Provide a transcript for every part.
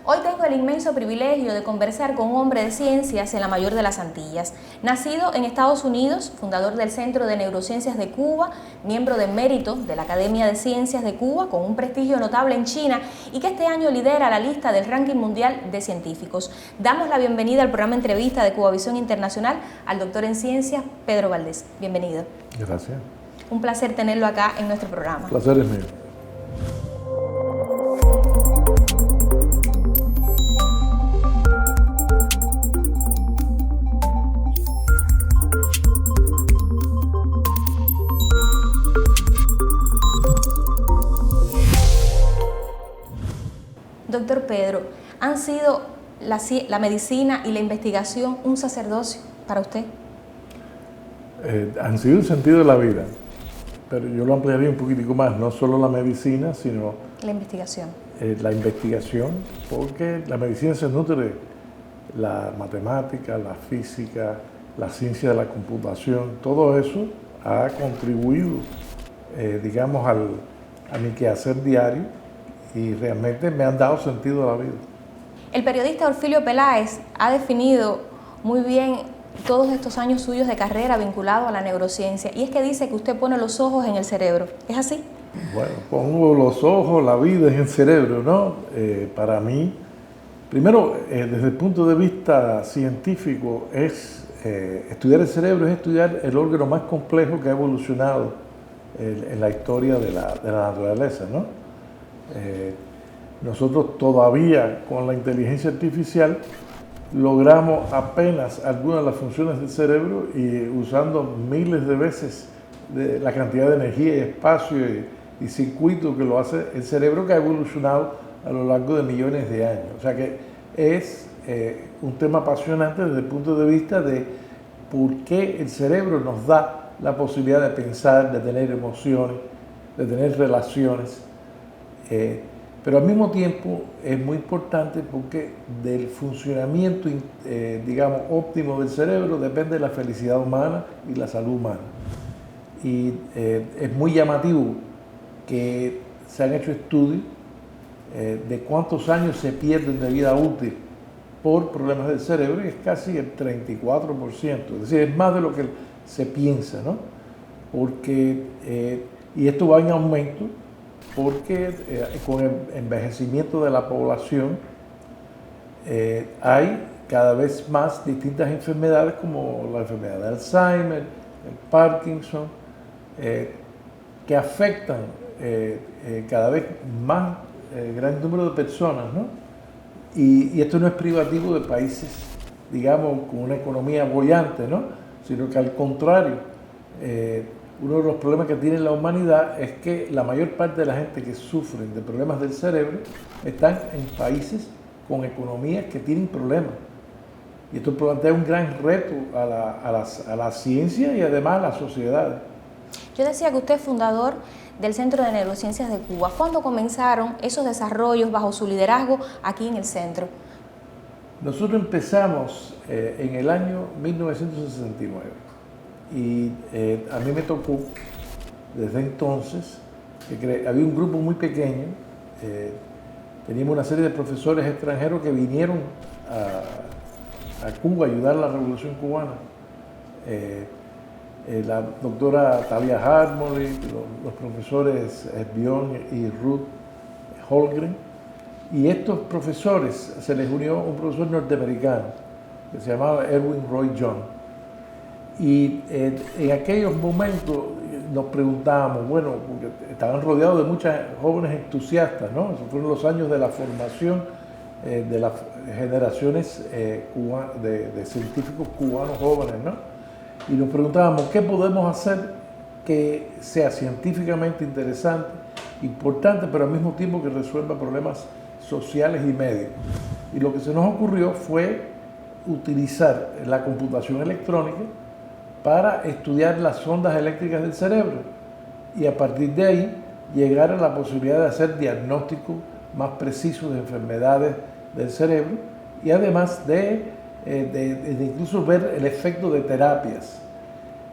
Hoy tengo el inmenso privilegio de conversar con un hombre de ciencias en la mayor de las Antillas. Nacido en Estados Unidos, fundador del Centro de Neurociencias de Cuba, miembro de mérito de la Academia de Ciencias de Cuba, con un prestigio notable en China y que este año lidera la lista del ranking mundial de científicos. Damos la bienvenida al programa Entrevista de Cubavisión Internacional al doctor en ciencias, Pedro Valdés. Bienvenido. Gracias. Un placer tenerlo acá en nuestro programa. El placer es mío. Doctor Pedro, ¿han sido la medicina y la investigación un sacerdocio para usted? Han sido el sentido de la vida, pero yo lo ampliaría un poquitico más, no solo la medicina, sino la investigación. La investigación, porque la medicina se nutre de la matemática, la física, la ciencia de la computación, todo eso ha contribuido, digamos, a mi quehacer diario y realmente me han dado sentido a la vida. El periodista Orfilio Peláez ha definido muy bien todos estos años suyos de carrera vinculados a la neurociencia, y es que dice que usted pone los ojos en el cerebro. ¿Es así? Bueno, pongo los ojos, la vida en el cerebro, ¿no? Para mí, primero, desde el punto de vista científico, estudiar el cerebro es estudiar el órgano más complejo que ha evolucionado en la historia de la naturaleza, ¿no? Nosotros todavía con la inteligencia artificial logramos apenas algunas de las funciones del cerebro y usando miles de veces de la cantidad de energía y espacio y circuito que lo hace el cerebro, que ha evolucionado a lo largo de millones de años. O sea que es un tema apasionante desde el punto de vista de por qué el cerebro nos da la posibilidad de pensar, de tener emociones, de tener relaciones. Pero al mismo tiempo es muy importante porque del funcionamiento, digamos, óptimo del cerebro depende la felicidad humana y la salud humana. Y es muy llamativo que se han hecho estudios de cuántos años se pierden de vida útil por problemas del cerebro, y es casi el 34%, es decir, es más de lo que se piensa, ¿no? Porque, y esto va en aumento, porque con el envejecimiento de la población hay cada vez más distintas enfermedades como la enfermedad de Alzheimer, el Parkinson, que afectan cada vez más gran número de personas, ¿no? Y esto no es privativo de países, digamos, con una economía boyante, ¿no? Sino que al contrario, uno de los problemas que tiene la humanidad es que la mayor parte de la gente que sufre de problemas del cerebro están en países con economías que tienen problemas. Y esto plantea un gran reto a la ciencia y además a la sociedad. Yo decía que usted es fundador del Centro de Neurociencias de Cuba. ¿Cuándo comenzaron esos desarrollos bajo su liderazgo aquí en el centro? Nosotros empezamos en el año 1969. Y a mí me tocó, desde entonces, había un grupo muy pequeño, teníamos una serie de profesores extranjeros que vinieron a Cuba a ayudar a la Revolución Cubana. La doctora Talia Harmony, los profesores Bion y Ruth Holgren, y estos profesores, se les unió un profesor norteamericano que se llamaba Erwin Roy John. Y en aquellos momentos nos preguntábamos, bueno, porque estaban rodeados de muchos jóvenes entusiastas, ¿no? Esos fueron los años de la formación de las generaciones de científicos cubanos jóvenes, ¿no? Y nos preguntábamos, ¿qué podemos hacer que sea científicamente interesante, importante, pero al mismo tiempo que resuelva problemas sociales y médicos? Y lo que se nos ocurrió fue utilizar la computación electrónica para estudiar las ondas eléctricas del cerebro y a partir de ahí llegar a la posibilidad de hacer diagnósticos más precisos de enfermedades del cerebro y además de incluso ver el efecto de terapias.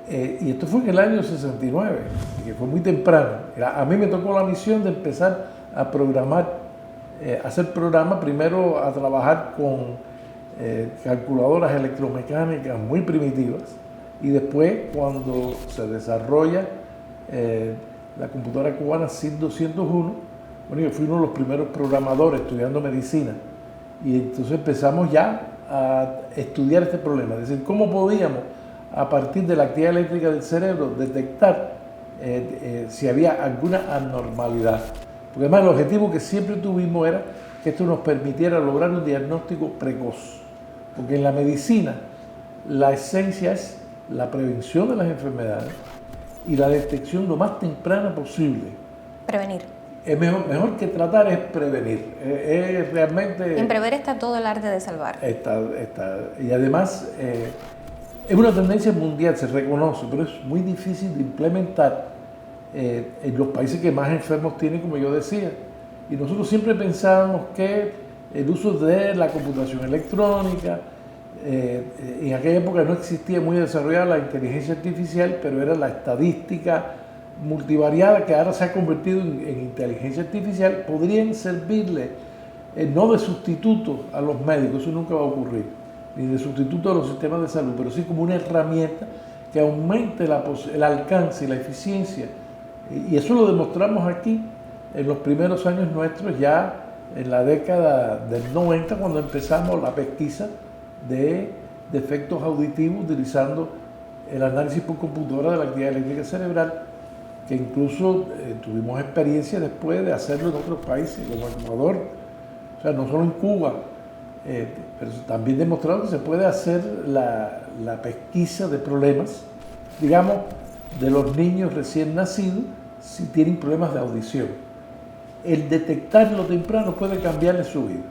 Y esto fue en el año 69, que fue muy temprano. A mí me tocó la misión de empezar a programar, hacer programas, primero a trabajar con calculadoras electromecánicas muy primitivas y después cuando se desarrolla la computadora cubana SID 201, bueno, yo fui uno de los primeros programadores estudiando medicina y entonces empezamos ya a estudiar este problema, es decir, cómo podíamos a partir de la actividad eléctrica del cerebro detectar si había alguna anormalidad. Porque además el objetivo que siempre tuvimos era que esto nos permitiera lograr un diagnóstico precoz. Porque en la medicina la esencia es la prevención de las enfermedades y la detección lo más temprana posible. Prevenir. Es mejor que tratar es prevenir. Es realmente... En prever está todo el arte de salvar. Y además es una tendencia mundial, se reconoce, pero es muy difícil de implementar en los países que más enfermos tienen, como yo decía. Y nosotros siempre pensábamos que el uso de la computación electrónica, en aquella época no existía muy desarrollada la inteligencia artificial, pero era la estadística multivariada que ahora se ha convertido en inteligencia artificial, podrían servirle no de sustituto a los médicos, eso nunca va a ocurrir, ni de sustituto a los sistemas de salud, pero sí como una herramienta que aumente el alcance y la eficiencia. Y eso lo demostramos aquí en los primeros años nuestros, ya en la década del 90, cuando empezamos la pesquisa de defectos auditivos utilizando el análisis por computadora de la actividad eléctrica cerebral, que incluso tuvimos experiencia después de hacerlo en otros países, como Ecuador, o sea, no solo en Cuba, pero también demostrado que se puede hacer la pesquisa de problemas, digamos, de los niños recién nacidos si tienen problemas de audición. El detectarlo temprano puede cambiarle su vida.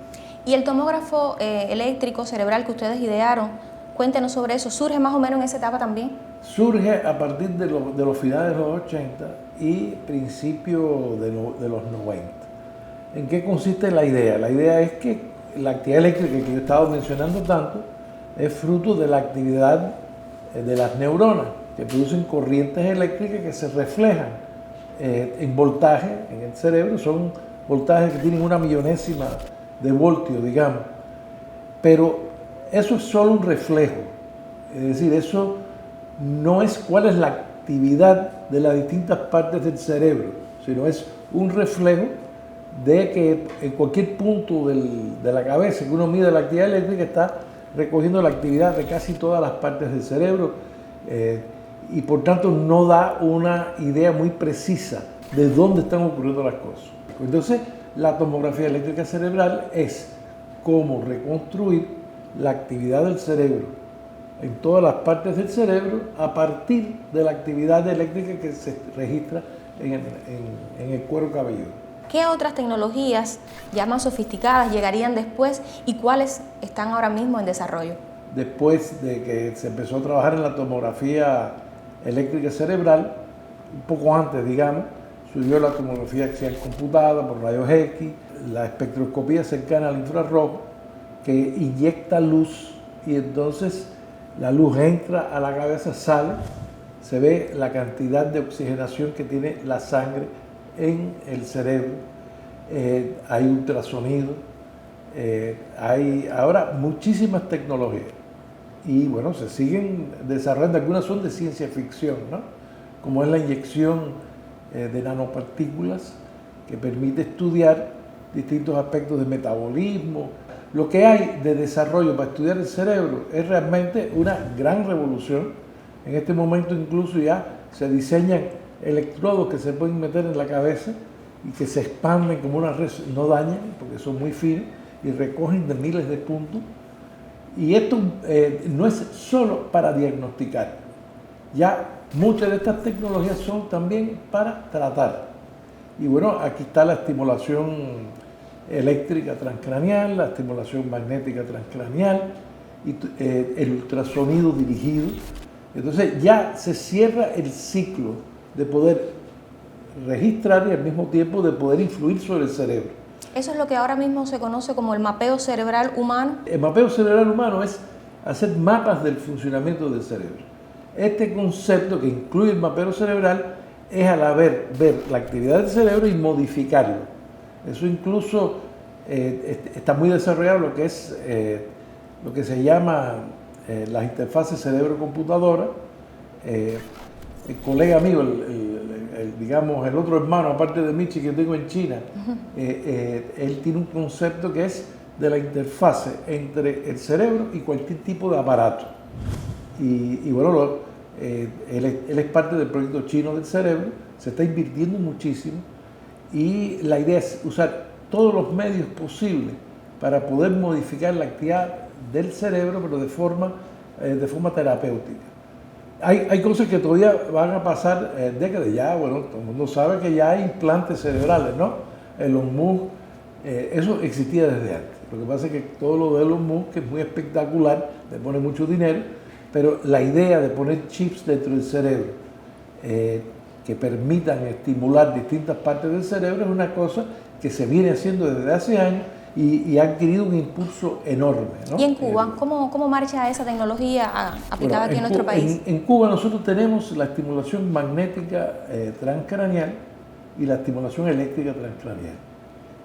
Y el tomógrafo eléctrico cerebral que ustedes idearon, cuéntenos sobre eso, ¿surge más o menos en esa etapa también? Surge a partir de los finales de los 80 y principios de los 90. ¿En qué consiste la idea? La idea es que la actividad eléctrica que yo he estado mencionando tanto es fruto de la actividad de las neuronas, que producen corrientes eléctricas que se reflejan en voltaje en el cerebro. Son voltajes que tienen una millonésima de voltio, digamos. Pero eso es solo un reflejo. Es decir, eso no es cuál es la actividad de las distintas partes del cerebro, sino es un reflejo de que en cualquier punto de la cabeza que uno mide la actividad eléctrica está recogiendo la actividad de casi todas las partes del cerebro y por tanto no da una idea muy precisa de dónde están ocurriendo las cosas. Entonces, la tomografía eléctrica cerebral es cómo reconstruir la actividad del cerebro en todas las partes del cerebro a partir de la actividad eléctrica que se registra en el cuero cabelludo. ¿Qué otras tecnologías ya más sofisticadas llegarían después y cuáles están ahora mismo en desarrollo? Después de que se empezó a trabajar en la tomografía eléctrica cerebral, un poco antes, digamos, surgió la tomografía axial computada por rayos X, la espectroscopía cercana al infrarrojo, que inyecta luz y entonces la luz entra a la cabeza, sale, se ve la cantidad de oxigenación que tiene la sangre en el cerebro, hay ultrasonido, hay ahora muchísimas tecnologías y bueno, se siguen desarrollando, algunas son de ciencia ficción, ¿no? Como es la inyección de nanopartículas que permite estudiar distintos aspectos de metabolismo. Lo que hay de desarrollo para estudiar el cerebro es realmente una gran revolución. En este momento incluso ya se diseñan electrodos que se pueden meter en la cabeza y que se expanden como una red, no dañan porque son muy finos y recogen de miles de puntos. Y esto no es solo para diagnosticar, ya muchas de estas tecnologías son también para tratar. Y bueno, aquí está la estimulación eléctrica transcraneal, la estimulación magnética transcraneal, y el ultrasonido dirigido, Entonces ya se cierra el ciclo de poder registrar y al mismo tiempo de poder influir sobre el cerebro. Eso es lo que ahora mismo se conoce como el mapeo cerebral humano. El mapeo cerebral humano es hacer mapas del funcionamiento del cerebro. Este concepto que incluye el mapeo cerebral es a la vez ver la actividad del cerebro y modificarlo. Eso incluso está muy desarrollado lo que es lo que se llama las interfaces cerebro-computadora. El colega mío, digamos, el otro hermano, aparte de Michi, que tengo en China, él tiene un concepto que es de la interfase entre el cerebro y cualquier tipo de aparato. Y bueno, él es parte del proyecto chino del cerebro, se está invirtiendo muchísimo y la idea es usar todos los medios posibles para poder modificar la actividad del cerebro, pero de forma terapéutica. Hay cosas que todavía van a pasar décadas ya, bueno, todo el mundo sabe que ya hay implantes cerebrales, ¿no? Elon Musk, eso existía desde antes. Lo que pasa es que todo lo de Elon Musk, que es muy espectacular, le pone mucho dinero, pero la idea de poner chips dentro del cerebro que permitan estimular distintas partes del cerebro es una cosa que se viene haciendo desde hace años y ha adquirido un impulso enorme, ¿no? ¿Y en Cuba? ¿Cómo marcha esa tecnología aplicada aquí en nuestro país? En Cuba nosotros tenemos la estimulación magnética transcraneal y la estimulación eléctrica transcraneal.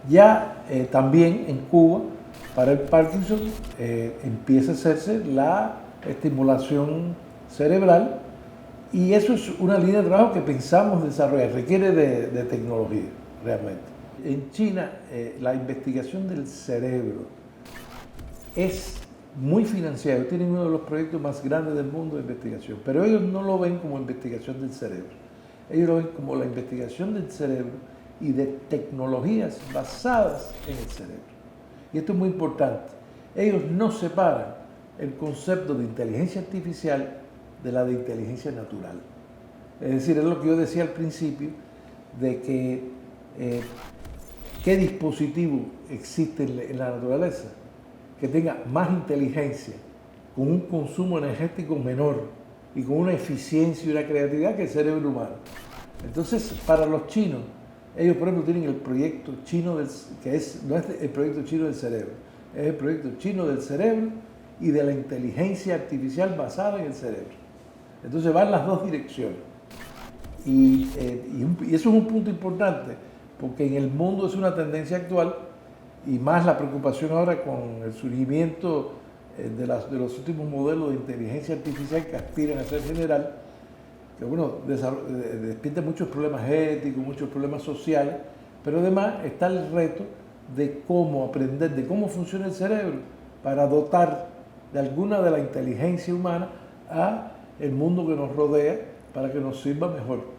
Ya también en Cuba, para el Parkinson, empieza a hacerse la estimulación cerebral y eso es una línea de trabajo que pensamos desarrollar, requiere de tecnología realmente. En China, la investigación del cerebro es muy financiada. Tienen uno de los proyectos más grandes del mundo de investigación, pero ellos no lo ven como investigación del cerebro. Ellos lo ven como la investigación del cerebro y de tecnologías basadas en el cerebro. Y esto es muy importante. Ellos no separan el concepto de inteligencia artificial de la de inteligencia natural. Es decir, es lo que yo decía al principio, de que ¿qué dispositivo existe en la naturaleza que tenga más inteligencia, con un consumo energético menor y con una eficiencia y una creatividad que el cerebro humano? Entonces, para los chinos, ellos por ejemplo tienen el proyecto chino, no es el proyecto chino del cerebro, es el proyecto chino del cerebro y de la inteligencia artificial basada en el cerebro. Entonces van las dos direcciones. Y eso es un punto importante, porque en el mundo es una tendencia actual y más la preocupación ahora con el surgimiento de los últimos modelos de inteligencia artificial que aspiran a ser general, que bueno, despierta muchos problemas éticos, muchos problemas sociales, pero además está el reto de cómo aprender, de cómo funciona el cerebro para dotar de alguna de la inteligencia humana a el mundo que nos rodea para que nos sirva mejor.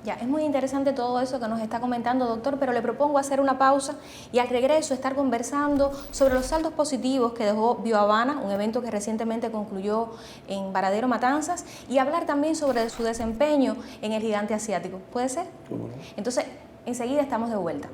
Ya, es muy interesante todo eso que nos está comentando, doctor, pero le propongo hacer una pausa y al regreso estar conversando sobre los saldos positivos que dejó BioHavana, un evento que recientemente concluyó en Varadero, Matanzas, y hablar también sobre su desempeño en el gigante asiático. ¿Puede ser? ¿Cómo no? Entonces, enseguida estamos de vuelta.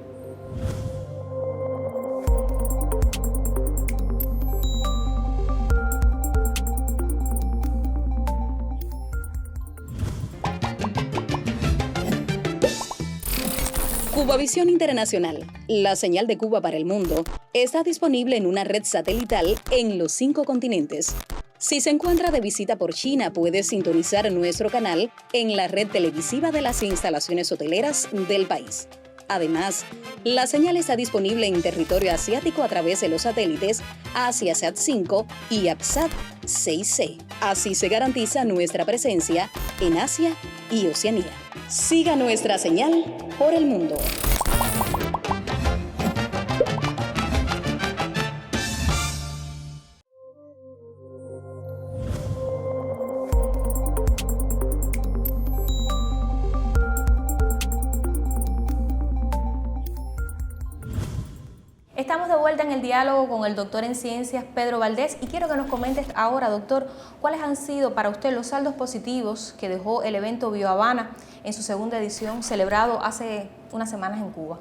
Cubavisión Internacional, la señal de Cuba para el mundo, está disponible en una red satelital en los 5 continentes. Si se encuentra de visita por China, puede sintonizar nuestro canal en la red televisiva de las instalaciones hoteleras del país. Además, la señal está disponible en territorio asiático a través de los satélites AsiaSat 5 y APSAT 6C. Así se garantiza nuestra presencia en Asia y Oceanía. Siga nuestra señal por el mundo. Estamos de vuelta en el diálogo con el doctor en ciencias Pedro Valdés y quiero que nos comentes ahora, doctor, cuáles han sido para usted los saldos positivos que dejó el evento BioHavana en su segunda edición celebrado hace unas semanas en Cuba.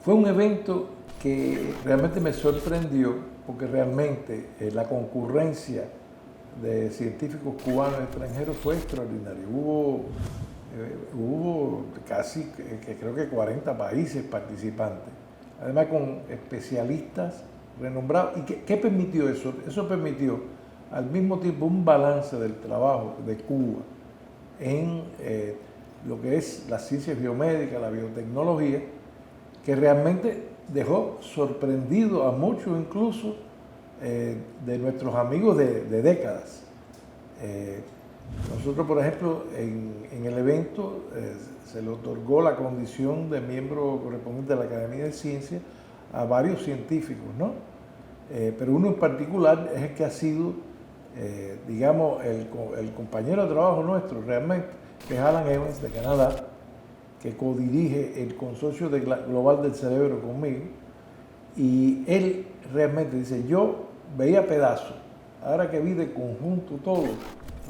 Fue un evento que realmente me sorprendió porque realmente la concurrencia de científicos cubanos extranjeros fue extraordinario. Hubo casi, creo que 40 países participantes, además con especialistas renombrados. ¿Y qué permitió eso? Eso permitió al mismo tiempo un balance del trabajo de Cuba en lo que es las ciencias biomédicas, la biotecnología, que realmente dejó sorprendido a muchos incluso de nuestros amigos de décadas. Nosotros, por ejemplo, en el evento se le otorgó la condición de miembro correspondiente de la Academia de Ciencias a varios científicos, ¿no? Pero uno en particular es el que ha sido, digamos, el compañero de trabajo nuestro realmente, que es Alan Evans de Canadá, que codirige el consorcio global del cerebro conmigo, y él realmente dice, yo veía pedazos, ahora que vi de conjunto todo,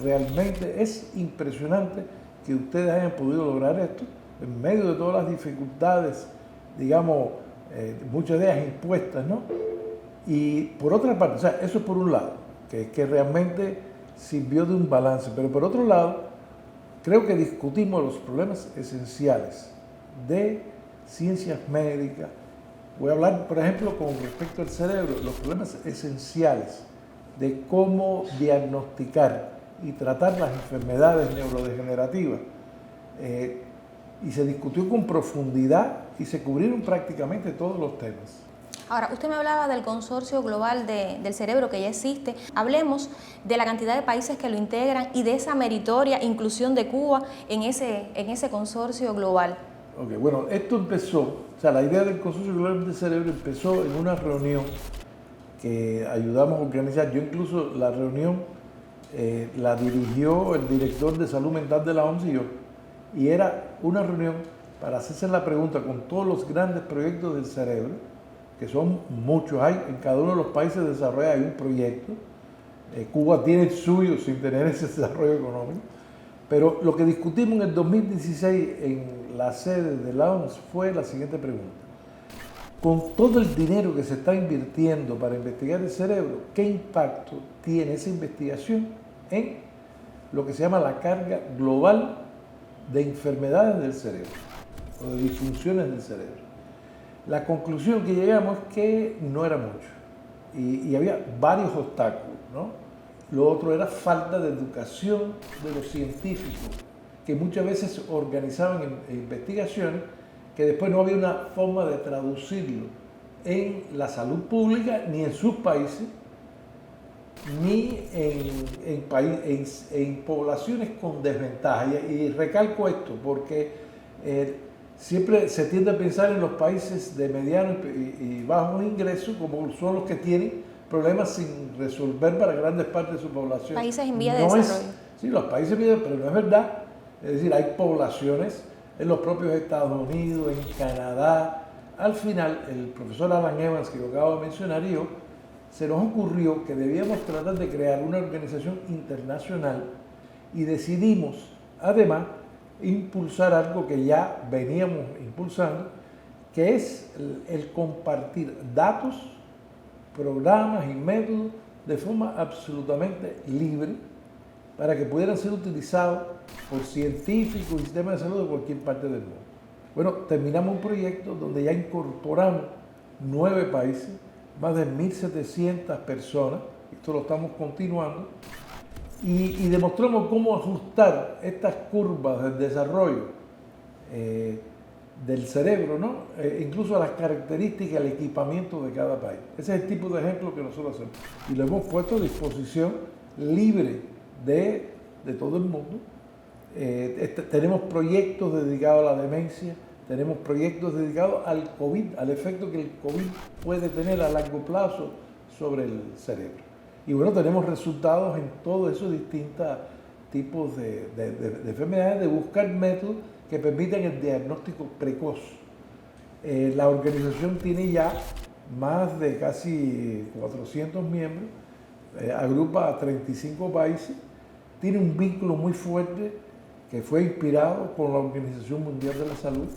realmente es impresionante que ustedes hayan podido lograr esto en medio de todas las dificultades, digamos, muchas de ellas impuestas, ¿no? Y por otra parte, o sea, eso por un lado, que realmente sirvió de un balance, pero por otro lado, creo que discutimos los problemas esenciales de ciencias médicas. Voy a hablar, por ejemplo, con respecto al cerebro, los problemas esenciales de cómo diagnosticar y tratar las enfermedades neurodegenerativas. Y se discutió con profundidad y se cubrieron prácticamente todos los temas. Ahora, usted me hablaba del consorcio global del cerebro que ya existe. Hablemos de la cantidad de países que lo integran y de esa meritoria inclusión de Cuba en ese consorcio global. Ok, bueno, esto empezó, o sea, la idea del consorcio global del cerebro empezó en una reunión que ayudamos a organizar. Yo incluso la reunión la dirigió el director de salud mental de la OMS y yo. Y era una reunión para hacerse la pregunta con todos los grandes proyectos del cerebro, que son muchos, hay en cada uno de los países desarrollados hay un proyecto. Cuba tiene el suyo sin tener ese desarrollo económico. Pero lo que discutimos en el 2016 en la sede de la OMS fue la siguiente pregunta. Con todo el dinero que se está invirtiendo para investigar el cerebro, ¿qué impacto tiene esa investigación en lo que se llama la carga global de enfermedades del cerebro o de disfunciones del cerebro? La conclusión que llegamos es que no era mucho y había varios obstáculos, ¿no? Lo otro era falta de educación de los científicos, que muchas veces organizaban investigaciones que después no había una forma de traducirlo en la salud pública, ni en sus países, ni en poblaciones con desventaja. Y recalco esto porque siempre se tiende a pensar en los países de mediano y bajos ingresos como son los que tienen problemas sin resolver para grandes partes de su población. Países en vía de desarrollo. Sí, los países en vía de desarrollo, pero no es verdad. Es decir, hay poblaciones en los propios Estados Unidos, en Canadá. Al final, el profesor Alan Evans, que lo acabo de mencionar, y yo, se nos ocurrió que debíamos tratar de crear una organización internacional y decidimos, además, impulsar algo que ya veníamos impulsando, que es el compartir datos, programas y métodos de forma absolutamente libre para que pudieran ser utilizados por científicos y sistemas de salud de cualquier parte del mundo. Bueno, terminamos un proyecto donde ya incorporamos 9 países, más de 1.700 personas, esto lo estamos continuando, y demostramos cómo ajustar estas curvas del desarrollo del cerebro, ¿no? Incluso a las características, el equipamiento de cada país. Ese es el tipo de ejemplo que nosotros hacemos. Y lo hemos puesto a disposición libre de todo el mundo. Tenemos proyectos dedicados a la demencia, tenemos proyectos dedicados al COVID, al efecto que el COVID puede tener a largo plazo sobre el cerebro. Y bueno, tenemos resultados en todos esos distintos tipos de enfermedades, de buscar métodos que permitan el diagnóstico precoz. La organización tiene ya más de casi 400 miembros, agrupa a 35 países, tiene un vínculo muy fuerte que fue inspirado por la Organización Mundial de la Salud.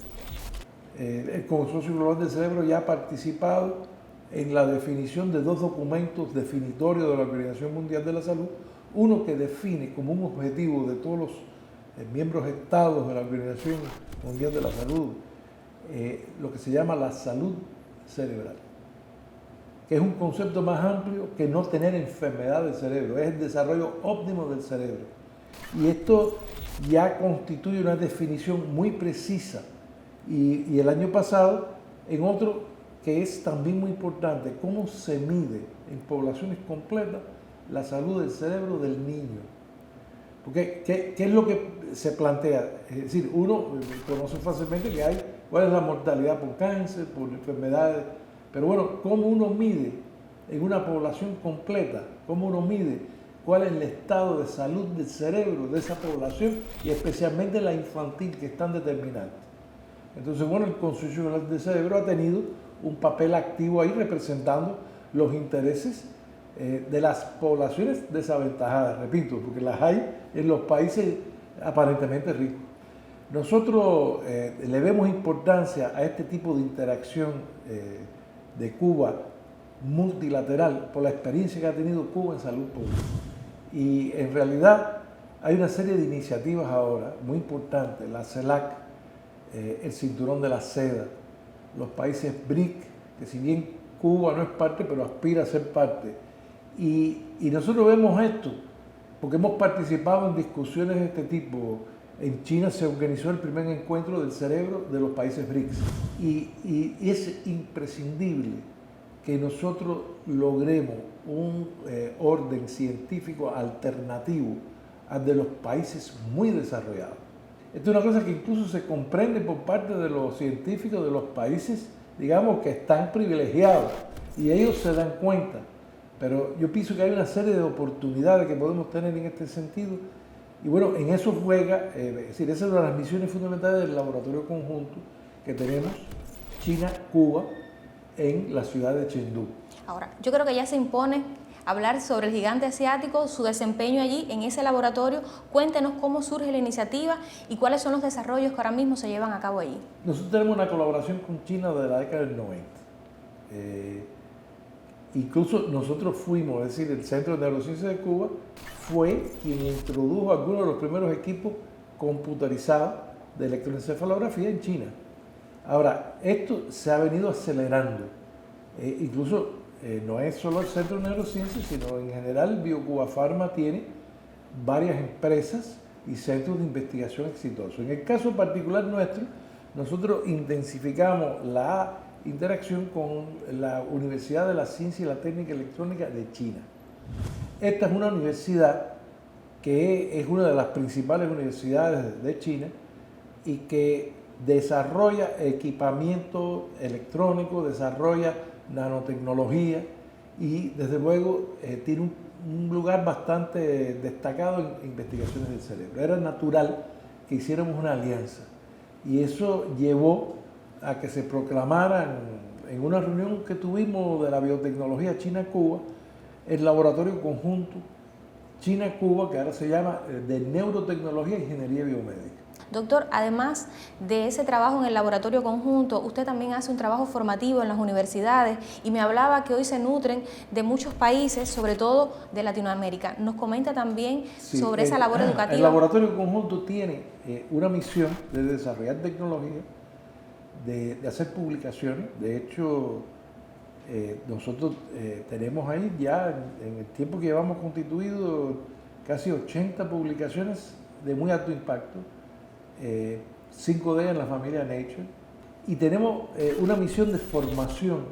El Consorcio Global del Cerebro ya ha participado en la definición de 2 documentos definitorios de la Organización Mundial de la Salud. uno que define como un objetivo de todos los miembros estados de la Organización Mundial de la Salud, lo que se llama la salud cerebral, que es un concepto más amplio que no tener enfermedad del cerebro, es el desarrollo óptimo del cerebro. Y esto ya constituye una definición muy precisa. Y el año pasado, en otro que es también muy importante, cómo se mide en poblaciones completas la salud del cerebro del niño. Porque, ¿qué es lo que se plantea? Es decir, uno conoce fácilmente que hay, cuál es la mortalidad por cáncer, por enfermedades, pero bueno, ¿cómo uno mide en una población completa? ¿Cómo uno mide cuál es el estado de salud del cerebro de esa población y especialmente la infantil, que es tan determinante? Entonces, bueno, el Consejo Nacional del Cerebro ha tenido un papel activo ahí representando los intereses de las poblaciones desaventajadas, repito, porque las hay en los países aparentemente ricos. Nosotros le vemos importancia a este tipo de interacción de Cuba multilateral por la experiencia que ha tenido Cuba en salud pública. Y en realidad hay una serie de iniciativas ahora muy importantes, la CELAC, el Cinturón de la Seda, los países BRIC, que si bien Cuba no es parte, pero aspira a ser parte. Y nosotros vemos esto porque hemos participado en discusiones de este tipo. En China se organizó el primer encuentro del cerebro de los países BRICS. Y es imprescindible que nosotros logremos un orden científico alternativo al de los países muy desarrollados. Esto es una cosa que incluso se comprende por parte de los científicos de los países, digamos, que están privilegiados, y ellos se dan cuenta. Pero yo pienso que hay una serie de oportunidades que podemos tener en este sentido. Y bueno, en eso juega, es decir, esa es una de las misiones fundamentales del laboratorio conjunto que tenemos China-Cuba en la ciudad de Chengdu. Ahora, yo creo que ya se impone hablar sobre el gigante asiático, su desempeño allí en ese laboratorio. Cuéntenos cómo surge la iniciativa y cuáles son los desarrollos que ahora mismo se llevan a cabo allí. Nosotros tenemos una colaboración con China desde la década del 90. Incluso nosotros fuimos, es decir, el Centro de Neurociencias de Cuba fue quien introdujo algunos de los primeros equipos computarizados de electroencefalografía en China. Ahora, esto se ha venido acelerando. Incluso no es solo el Centro de Neurociencias, sino en general BioCuba Pharma tiene varias empresas y centros de investigación exitosos. En el caso particular nuestro, nosotros intensificamos la interacción con la Universidad de la Ciencia y la Técnica Electrónica de China. Esta es una universidad que es una de las principales universidades de China y que desarrolla equipamiento electrónico, desarrolla nanotecnología y desde luego tiene un lugar bastante destacado en investigaciones del cerebro. Era natural que hiciéramos una alianza y eso llevó a que se proclamara en una reunión que tuvimos de la biotecnología China-Cuba el laboratorio conjunto China-Cuba, que ahora se llama de Neurotecnología e Ingeniería Biomédica. Doctor, además de ese trabajo en el laboratorio conjunto, usted también hace un trabajo formativo en las universidades y me hablaba que hoy se nutren de muchos países, sobre todo de Latinoamérica. ¿Nos comenta también sobre esa labor educativa? El laboratorio conjunto tiene una misión de desarrollar tecnología, de hacer publicaciones. De hecho, nosotros tenemos ahí ya, en el tiempo que llevamos constituido, casi 80 publicaciones de muy alto impacto. 5 de ellas en la familia Nature, y tenemos una misión de formación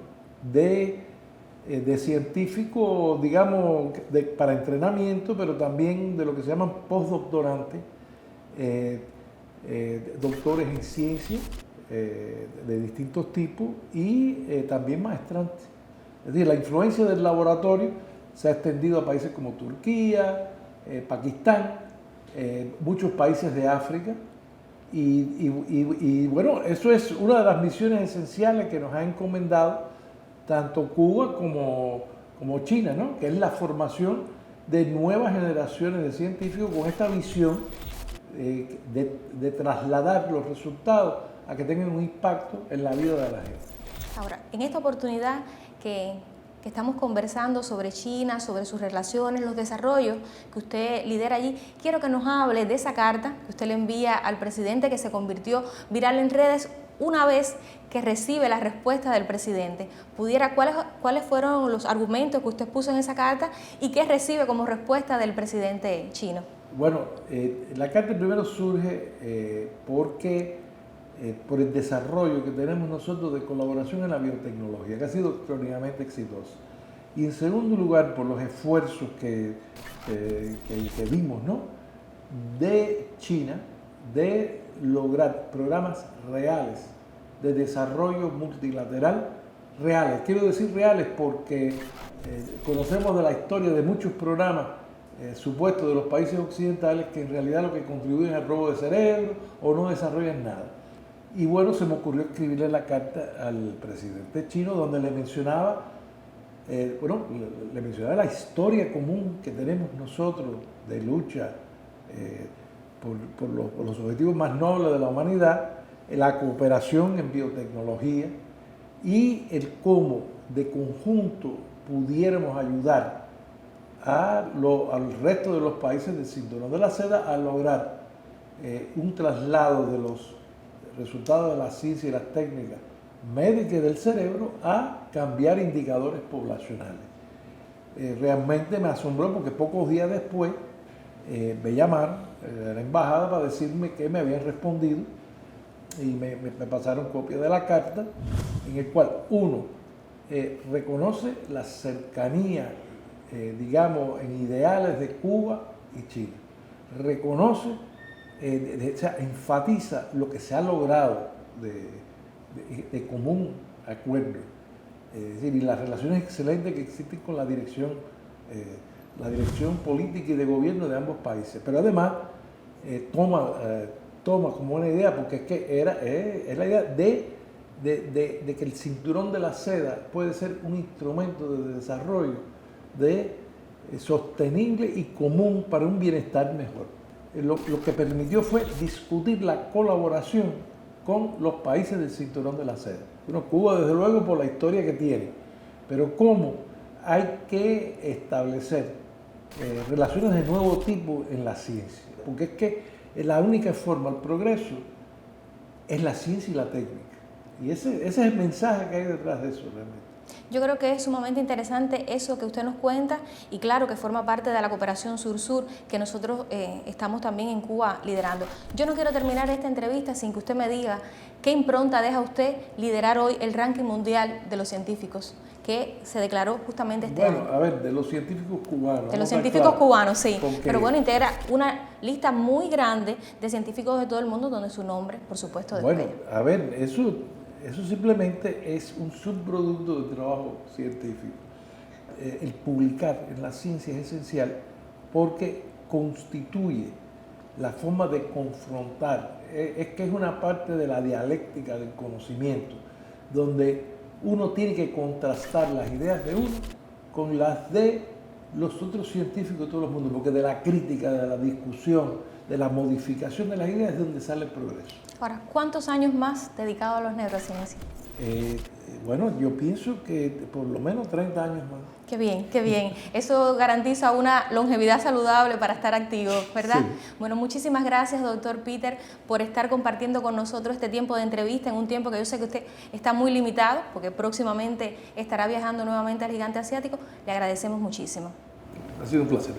de científicos, digamos, para entrenamiento, pero también de lo que se llaman postdoctorantes, doctores en ciencia de distintos tipos y también maestrantes. Es decir, la influencia del laboratorio se ha extendido a países como Turquía, Pakistán, muchos países de África. Y bueno, eso es una de las misiones esenciales que nos ha encomendado tanto Cuba como China, ¿no? Que es la formación de nuevas generaciones de científicos con esta visión de trasladar los resultados a que tengan un impacto en la vida de la gente. Ahora, en esta oportunidad que que estamos conversando sobre China, sobre sus relaciones, los desarrollos que usted lidera allí, quiero que nos hable de esa carta que usted le envía al presidente, que se convirtió viral en redes una vez que recibe la respuesta del presidente. ¿Cuáles fueron los argumentos que usted puso en esa carta y qué recibe como respuesta del presidente chino? Bueno, la carta primero surge por el desarrollo que tenemos nosotros de colaboración en la biotecnología, que ha sido extraordinariamente exitoso. Y en segundo lugar, por los esfuerzos que vimos, ¿no?, de China de lograr programas reales de desarrollo multilateral reales. Quiero decir reales porque conocemos de la historia de muchos programas supuestos de los países occidentales que en realidad lo que contribuyen al robo de cerebro o no desarrollan nada. Y bueno, se me ocurrió escribirle la carta al presidente chino donde le mencionaba, le mencionaba la historia común que tenemos nosotros de lucha por los objetivos más nobles de la humanidad, la cooperación en biotecnología y el cómo de conjunto pudiéramos ayudar al resto de los países del Cinturón de la Seda a lograr un traslado de los resultados de la ciencia y las técnicas médicas del cerebro a cambiar indicadores poblacionales. Realmente me asombró porque pocos días después me llamaron a la embajada para decirme que me habían respondido y me pasaron copia de la carta en el cual uno reconoce la cercanía, digamos, en ideales de Cuba y China, reconoce, enfatiza lo que se ha logrado de común acuerdo, es decir, y las relaciones excelentes que existen con la dirección política y de gobierno de ambos países, pero además toma como una idea, porque es que es la idea de que el Cinturón de la Seda puede ser un instrumento de desarrollo sostenible y común para un bienestar mejor. Lo que permitió fue discutir la colaboración con los países del Cinturón de la Seda. Bueno, Cuba desde luego por la historia que tiene, pero cómo hay que establecer relaciones de nuevo tipo en la ciencia, porque es que la única forma, el progreso, es la ciencia y la técnica. Y ese es el mensaje que hay detrás de eso realmente. Yo creo que es sumamente interesante eso que usted nos cuenta y claro que forma parte de la cooperación sur-sur que nosotros estamos también en Cuba liderando. Yo no quiero terminar esta entrevista sin que usted me diga qué impronta deja usted liderar hoy el ranking mundial de los científicos que se declaró justamente este año. Bueno, a ver, de los científicos cubanos. De los científicos cubanos, sí. Porque, pero bueno, integra una lista muy grande de científicos de todo el mundo donde su nombre, por supuesto, destaca. Bueno, a ver, eso simplemente es un subproducto del trabajo científico. El publicar en la ciencia es esencial porque constituye la forma de confrontar. Es que es una parte de la dialéctica del conocimiento, donde uno tiene que contrastar las ideas de uno con las de los otros científicos de todo el mundo, porque de la crítica, de la discusión, de la modificación de las ideas es donde sale el progreso. Ahora, ¿cuántos años más dedicados a los neurociencias? Bueno, yo pienso que por lo menos 30 años más. Qué bien, qué bien. Eso garantiza una longevidad saludable para estar activo, ¿verdad? Sí. Bueno, muchísimas gracias, doctor Peter, por estar compartiendo con nosotros este tiempo de entrevista en un tiempo que yo sé que usted está muy limitado, porque próximamente estará viajando nuevamente al gigante asiático. Le agradecemos muchísimo. Ha sido un placer.